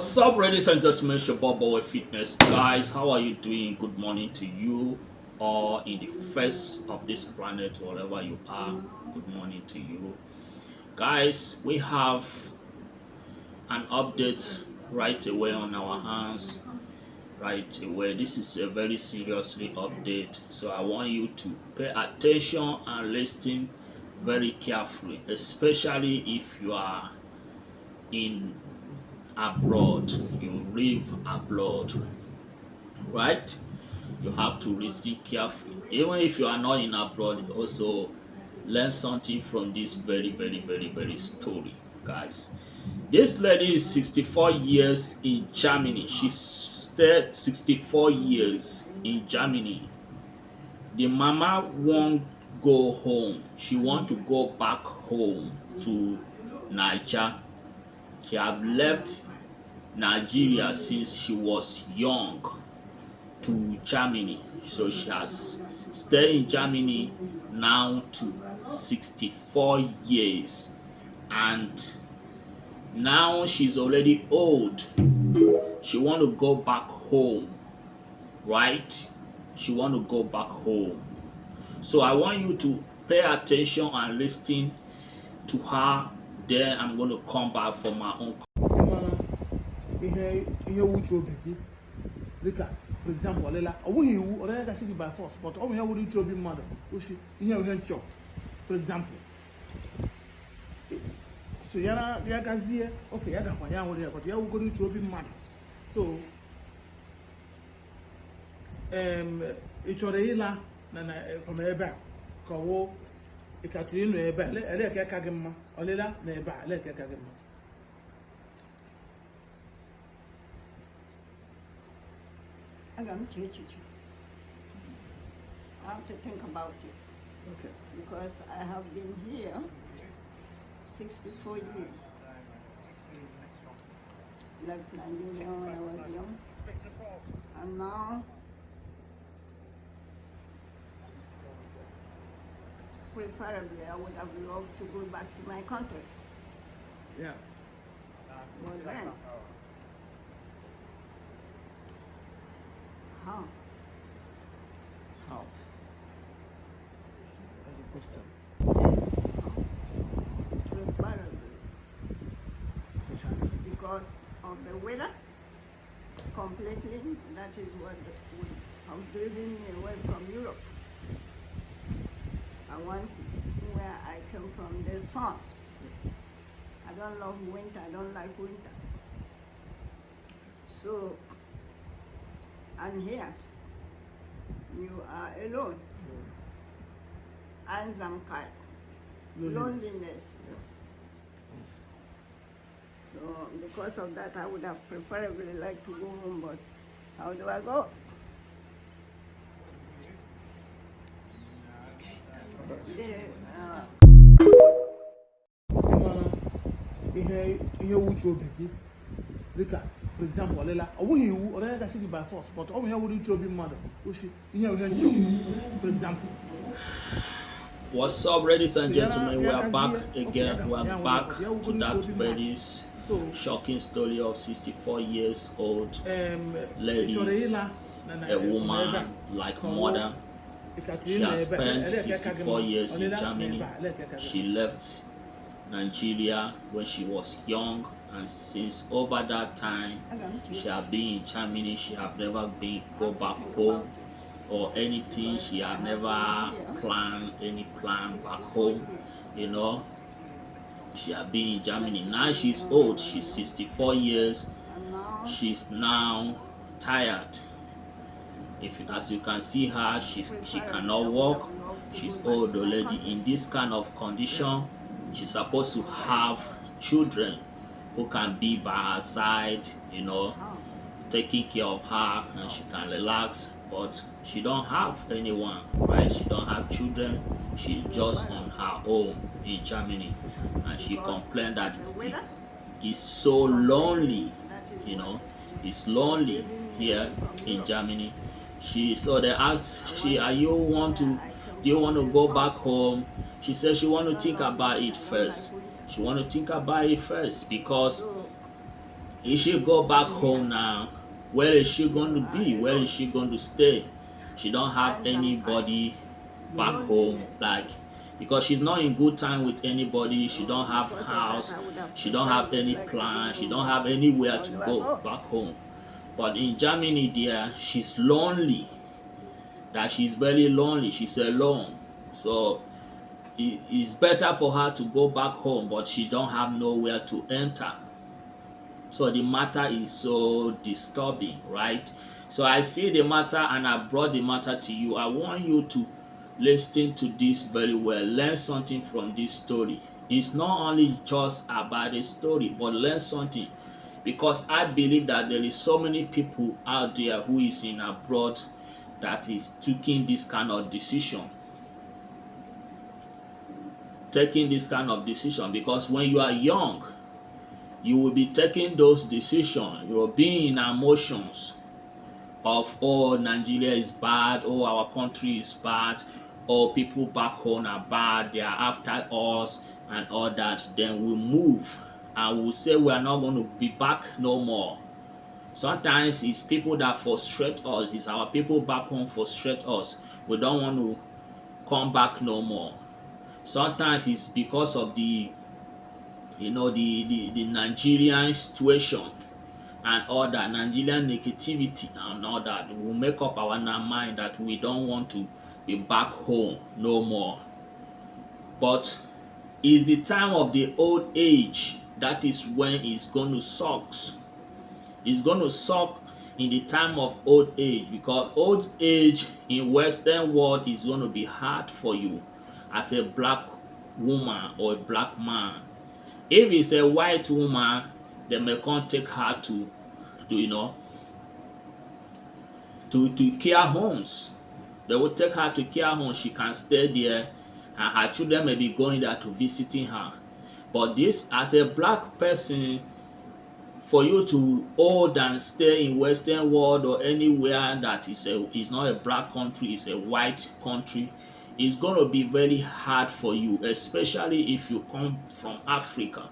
What's up, ladies and gentlemen? It's your Bobo Fitness. Guys, how are you doing? Good morning to you, or in the face of this planet, wherever you are. Good morning to you. Guys, we have an update right away on our hands. Right away. This is a very seriously update. So I want you to pay attention and listen very carefully, especially if you are in abroad, you live abroad, right? You have to listen carefully. Even if you are not in abroad, you also learn something from this very story, guys. This lady is 64 years in Germany. She stayed 64 years in Germany. The mama won't go home. She want to go back home to Niger. She have left Nigeria since she was young to Germany. So she has stayed in Germany now to 64 years. And now she's already old. She want to go back home, right? She want to go back home. So I want you to pay attention and listen to her. Then I'm going to come back for my own. Ihe wuche obi gị dịka for example ọlịla ọ bụghị iwu ọlịla gasị gị by force but ọ bụ ihe wuru uche obi mmadụ oshi ihe nchọ for example so ya gazie oke ya gakwa ya nwere ya but ya wugoro uche obi mmadụ so ị chọrọ ịla na from ebe a ka ọwụ ị ka tụrụ ịnọ ebe a ele ka aka gị mma ọlịla na ebe a ele ka aka gị mma. I have to think about it. Okay. Because I have been here 64 years. Left Nigeria when I was young. And now, preferably, I would have loved to go back to my country. Yeah. But then, how? How? That's a question. Preferably, Socially. because of the weather, completely, that is what would have driven me away from Europe. I want where I came from, the sun. I don't love winter, I don't like winter. So, and here, you are alone. Einsamkeit, loneliness. So, because of that, I would have preferably liked to go home, but how do I go? Ihe wuche obi gị dịka for example ọlịla ọ bụghị iwu ọlịla gasị gị by force but ọ bụ ihe wuru uche obi mmadụ oshi ihe nchọ for example. What's up, ladies and gentlemen? We are back again. We are back to that very shocking story of 64 years old ladies, a woman like mother. She has spent 64 years in Germany. She left Nigeria when she was young, and since over that time she has been in Germany. She have never been go back home or anything. She have never planned any plan back home, you know. She have been in Germany. Now she's old. She's 64 years. She's now tired. As you can see her, she cannot walk. She's old already. In this kind of condition, she's supposed to have children who can be by her side, you know, taking care of her, and she can relax. But she don't have anyone, right? She don't have children. She's just on her own in Germany, and she complained that it's so lonely, you know. It's lonely here in Germany. So they asked, do you want to go back home? She said she want to think about it first. She want to think about it first because If she go back Yeah. home now, where is she going to be? You Where know, is she going to stay? She don't have times and times. anybody back home, Loneliness. like, because she's not in good time with anybody. She don't Oh, have because of that, house. I would have She don't preferred have to any like to be plan. She don't home. have anywhere I to was like, go oh, back home. But in Germany, there, she's lonely. That she's very lonely. She's alone. So it's better for her to go back home, but she don't have nowhere to enter. So the matter is so disturbing, right? So I see the matter and I brought the matter to you. I want you to listen to this very well. Learn something from this story. It's not only just about the story, but learn something. Because I believe that there is so many people out there who is in abroad that is taking this kind of decision. Because when you are young, you will be taking those decisions. You will be in emotions of, oh, Nigeria is bad, oh, our country is bad, oh, people back home are bad, they are after us and all that. Then we move and we say we are not going to be back no more. Sometimes it's people that frustrate us. It's our people back home frustrate us. We don't want to come back no more. Sometimes it's because of the the Nigerian situation and all that, Nigerian negativity and all that. We make up our mind that we don't want to be back home no more. But it's the time of the old age that is when it's going to suck. It's going to suck in the time of old age, because old age in Western world is going to be hard for you as a black woman or a black man. If it's a white woman, they may come take her to to care homes. They will take her to care homes. She can stay there, and her children may be going there to visiting her. But this, as a black person, for you to hold and stay in Western world or anywhere that is not a black country, it's a white country, it's going to be very hard for you, especially if you come from Africa.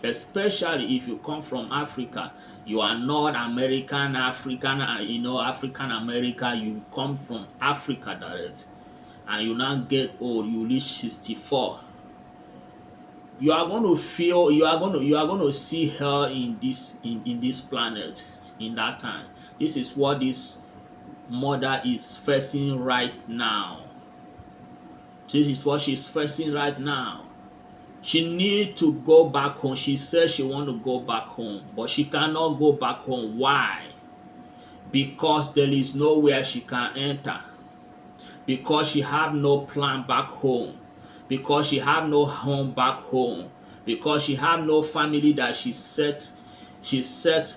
Especially if you come from Africa, you are not American, African, African American, you come from Africa direct, and you now get old, you reach 64. You are going to feel, you are going to see hell in this planet in that time. This is what this mother is facing right now. This is what she's facing right now. She need to go back home. She says she want to go back home, but she cannot go back home. Why? Because there is nowhere she can enter. Because she have no plan back home. Because she have no home back home. Because she have no family that she set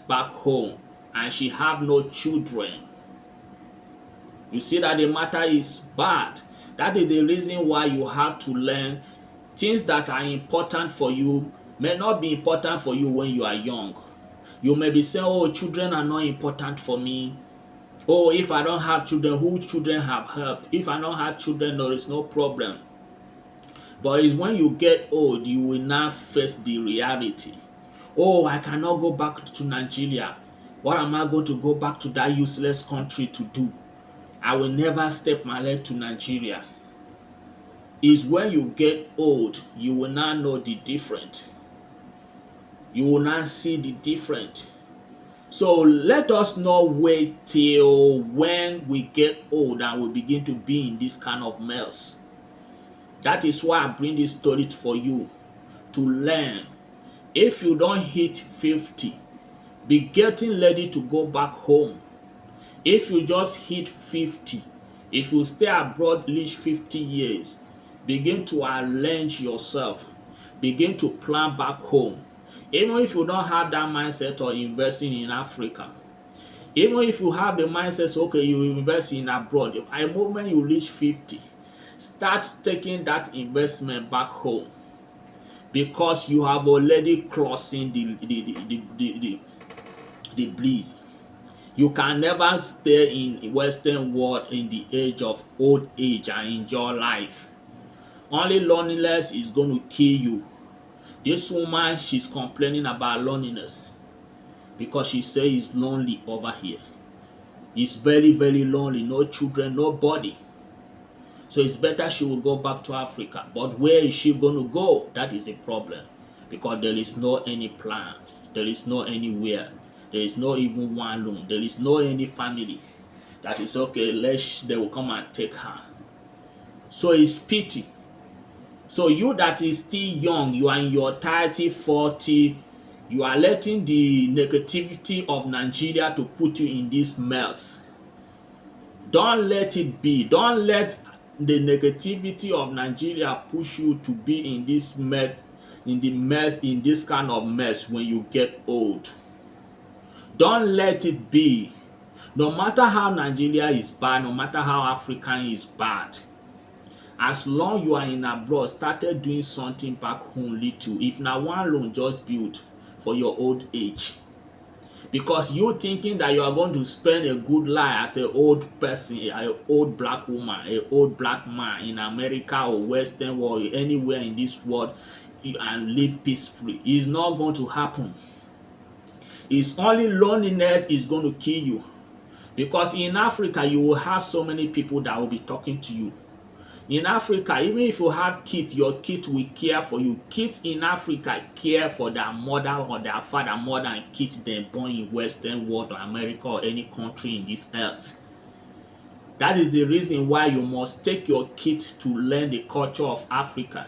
back home, and she have no children. You see that the matter is bad. That is the reason why you have to learn. Things that are important for you may not be important for you when you are young. You may be saying, oh, children are not important for me. Oh, if I don't have children, who children have help? If I don't have children, there is no problem. But it's when you get old, you will now face the reality. Oh, I cannot go back to Nigeria. What am I going to go back to that useless country to do? I will never step my leg to Nigeria. Is when you get old, you will now know the difference. You will now see the difference. So let us not wait till when we get old and we begin to be in this kind of mess. That is why I bring this story for you to learn. If you don't hit 50, be getting ready to go back home. If you just hit 50, if you stay abroad reach 50 years, begin to arrange yourself. Begin to plan back home. Even if you don't have that mindset of investing in Africa, even if you have the mindset, okay, you invest in abroad, at the moment you reach 50, start taking that investment back home, because you have already crossing the breeze. You can never stay in Western world in the age of old age and enjoy life. Only loneliness is going to kill you. This woman, she's complaining about loneliness. because she says it's lonely over here. It's very, very lonely. No children, nobody. So it's better she will go back to Africa. But where is she going to go? That is the problem. Because there is no any plan. There is no anywhere. There is no even one room. There is no any family that is okay. They will come and take her. So it's pity. So you that is still young, you are in your 30, 40, you are letting the negativity of Nigeria to put you in this mess. Don't let it be. Don't let the negativity of Nigeria push you to be in this mess, in this kind of mess when you get old. Don't let it be. No matter how Nigeria is bad, no matter how African is bad, as long you are in abroad, started doing something back home little. If na one loan, just build for your old age. Because you thinking that you are going to spend a good life as an old person, an old black woman, an old black man in America or Western world, anywhere in this world, and live peacefully. It's not going to happen. It's only loneliness is going to kill you. Because in Africa, you will have so many people that will be talking to you. In Africa, even if you have kids, your kids will care for you. Kids in Africa care for their mother or their father more than kids they born in Western world or America or any country in this earth. That is the reason why you must take your kids to learn the culture of Africa.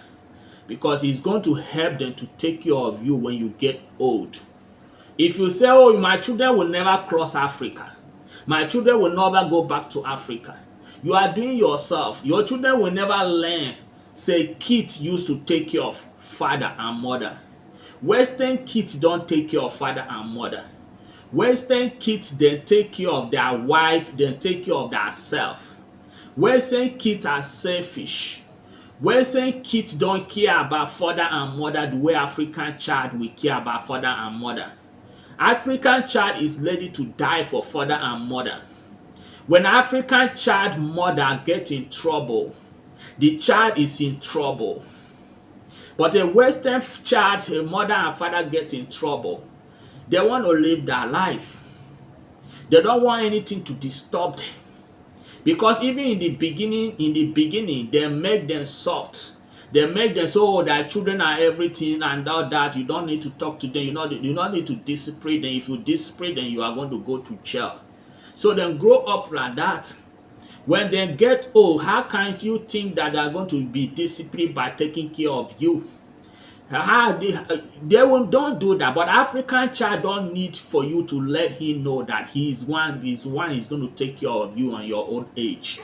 Because it's going to help them to take care of you when you get old. If you say, oh, my children will never cross Africa, my children will never go back to Africa, you are doing yourself. Your children will never learn. Say kids used to take care of father and mother. Western kids don't take care of father and mother. Western kids, they take care of their wife, they take care of their self. Western kids are selfish. Western kids don't care about father and mother the way African child will care about father and mother. African child is ready to die for father and mother. When African child mother get in trouble, the child is in trouble. But a Western child, a mother and father get in trouble, they want to live their life. They don't want anything to disturb them. Because even in the beginning, they make them soft. They make them so, oh, their children are everything and all that. You don't need to talk to them. You don't need to discipline them. If you discipline them, you are going to go to jail. So then grow up like that. When they get old, how can you think that they are going to be disciplined by taking care of you? They don't do that. But African child don't need for you to let him know that he's one is going to take care of you on your old age.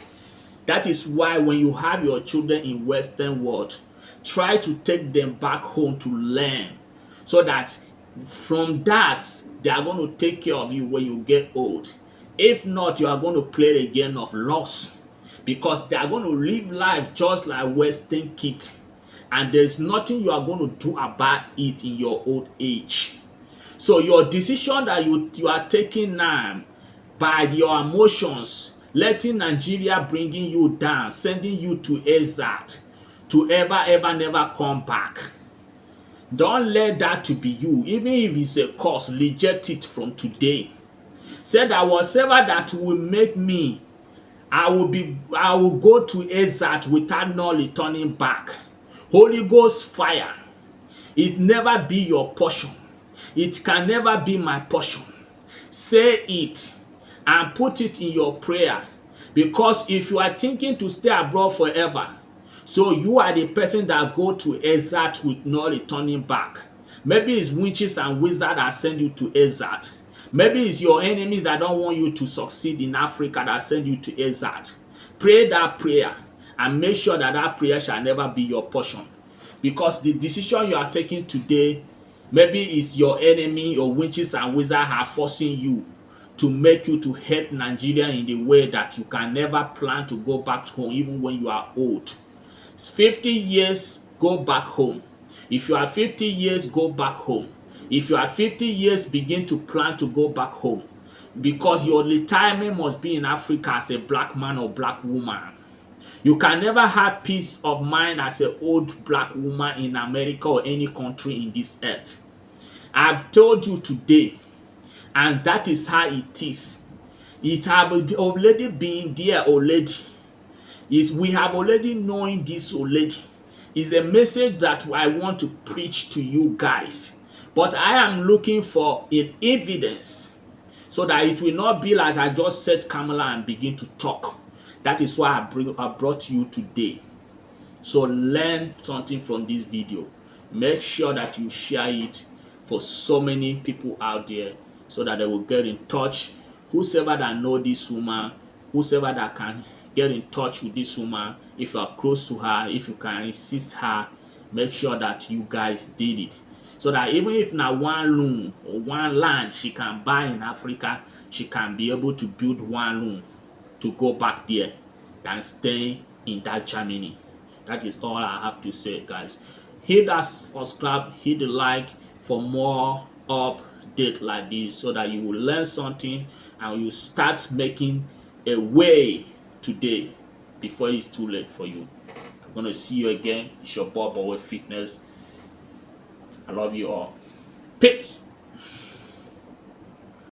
That is why when you have your children in Western world, try to take them back home to learn, so that from that they are going to take care of you when you get old. If not, you are going to play the game of loss, because they are going to live life just like Western kids, and there's nothing you are going to do about it in your old age. So your decision that you are taking now by your emotions, letting Nigeria bringing you down, sending you to exile, to never come back. Don't let that to be you. Even if it's a curse, reject it from today. Say that whatever that will make me, I will go to exile without no returning back. Holy Ghost fire. It never be your portion. It can never be my portion. Say it and put it in your prayer. Because if you are thinking to stay abroad forever, so you are the person that go to exile with no returning back. Maybe it's witches and wizards that send you to exile. Maybe it's your enemies that don't want you to succeed in Africa that send you to exile. Pray that prayer and make sure that that prayer shall never be your portion. Because the decision you are taking today, maybe it's your enemy, your witches and wizards are forcing you to make you to hate Nigeria in the way that you can never plan to go back home even when you are old. 50 years, go back home. If you are 50 years, go back home. If you are 50 years, begin to plan to go back home. Because your retirement must be in Africa as a black man or black woman. You can never have peace of mind as an old black woman in America or any country in this earth. I've told you today, and that is how it is. It have already been there already. We have already known this already. Is the message that I want to preach to you guys. But I am looking for an evidence so that it will not be like I just set Kamala and begin to talk. That is why I brought you today. So learn something from this video. Make sure that you share it for so many people out there so that they will get in touch. Whosoever that know this woman, whosoever that can get in touch with this woman, if you are close to her, if you can assist her, make sure that you guys did it. So that even if now one room or one land she can buy in Africa, she can be able to build one room to go back there than stay in that Germany. That is all I have to say, guys. Hit that subscribe, hit the like for more update like this so that you will learn something and you start making a way today before it's too late for you. I'm gonna see you again. It's your Bob Boy Fitness. I love you all. Peace.